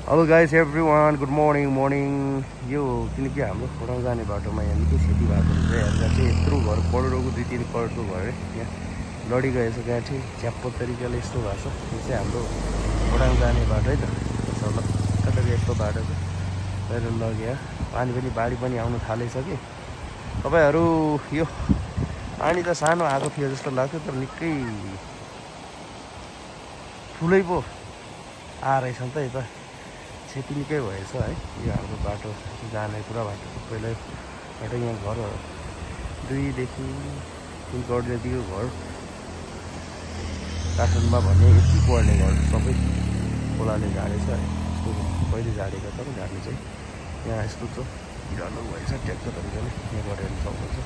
hello guys everyone good morning यो किनकि हाम्रो खोटाङ जाने बाटोमा यहाँ निकै क्षति भएको हुन्छ यहाँ चाहिँ यत्रो घर करोडको 2-3 करोडको घर यहाँ लडी गएछ गाठी च्याप्पो तरिकाले यस्तो भएको छ यो चाहिँ हाम्रो खोटाङ जाने बाटो है त ल कताको यस्तो बाटो छ पहिलो लग्यो पानी पनि बाढी पनि आउनु थालेछ कि तपाईहरु यो पानी त सानो आएको थियो जस्तो लाग्थ्यो तर निकै ठुलै पो आएछ नि त यता क्षति निकै भएछ है यो हाम्रो बाटो जाने पुरा बाटो पहिला बाटो यहाँ घर 2 देखि 3 करोड जतिको घर काठमाडौँमा भने यति पर्ने घर सबै खोलाले झारेछ है यस्तो पहिले झारेको तर झार्ने चाहिँ यहाँ यस्तो छ हिरालो भएछ ट्याक्क तरिकाले यहाँ गरेर सक्नुहुन्छ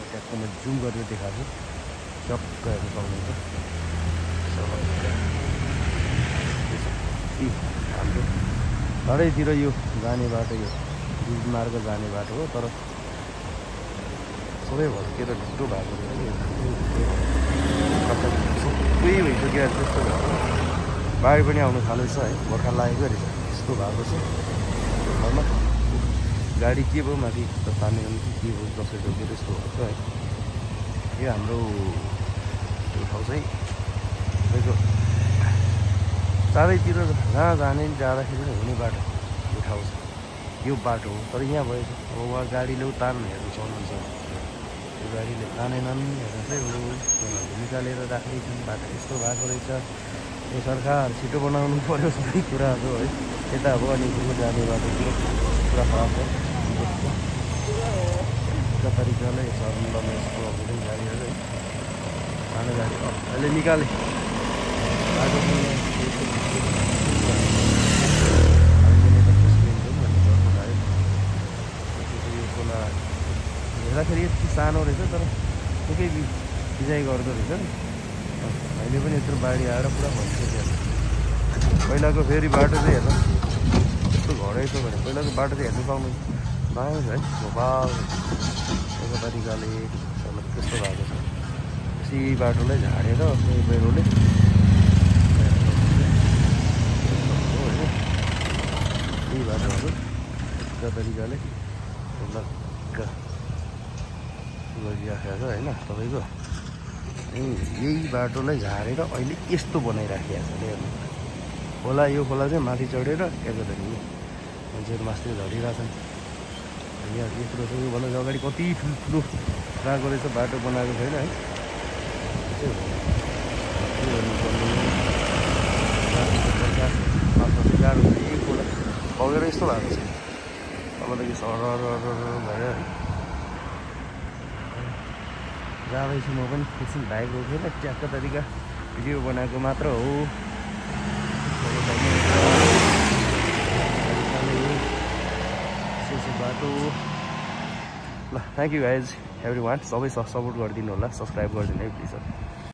ट्याक्क म जुम गरेर देखाएको छु टक्क हेर्न सक्नुहुन्छ हाम्रो तडैतिर यो जाने बाटो यो मार्ग जाने बाटो हो तर सबै भत्केर ढुट्टो भएको सबै भइसक्यो त्यस्तो भएको बाढी पनि आउनु थालेछ है बर्खा लागेको रहेछ यस्तो भएको छ घरमा गाडी के भयो माथि तान्ने के भयो दसैँ डोकेर यस्तो भएको है यो हाम्रो यो ठाउँ चाहिँ तपाईँको चारैतिर जहाँ जाने जाँदाखेरि हुने बाटो यो ठाउँ छ यो बाटो हो तर यहाँ भएछ अब उहाँ गाडीले तान्नु हेर्नु सक्नुहुन्छ यो गाडीले तानेनन् हेर्नु चाहिँ निकालेर राख्दैछन् बाटो यस्तो भएको रहेछ यो सरकार छिटो बनाउनु पर्यो सबै कुराहरू है यता अब अनि जाने बाटो पुरा खराब छ यस्तो तरिकाले सर्नु पर्ने यस्तो अब गाडीहरू है सानो गाडी अहिले निकाले बाटो हेर्दाखेरि यति सानो रहेछ तर निकै बिजाइ गर्दो रहेछ नि अहिले पनि यत्रो बाढी आएर पुरा भइसक्यो पहिलाको फेरि बाटो चाहिँ हेर्नु यस्तो घरै छ भने पहिलाको बाटो चाहिँ हेर्नु पाउनु दामी छ है भोपाल यस्तो तरिकाले त्यस्तो भएको छ यसी बाटोलाई झारेर पहिरोले यही बाटोहरू यस्तो तरिकाले लक्क गरिराखेको छ होइन तपाईँको यही बाटोलाई झारेर अहिले यस्तो बनाइराखेको छ हेर्नु खोला यो खोला चाहिँ माथि चढेर एकाधरि मान्छेहरू मास्तिर झरिरहेछन् यहाँ यत्रो छ योभन्दा अगाडि कति ठुल्ठुलो गएको रहेछ बाटो बनाएको छैन है गाह्रो छ यही खोला बगेर यस्तो भएको छ तपाईँलाई सरर भयो है जाँदैछु म पनि एकछिन बाइक रोकेर ट्याक्क तरिका भिडियो बनाएको मात्र हो बाटो ल thank you guys every one सबै सपोर्ट गरिदिनु होला सब्सक्राइब गरिदिनु है प्लिज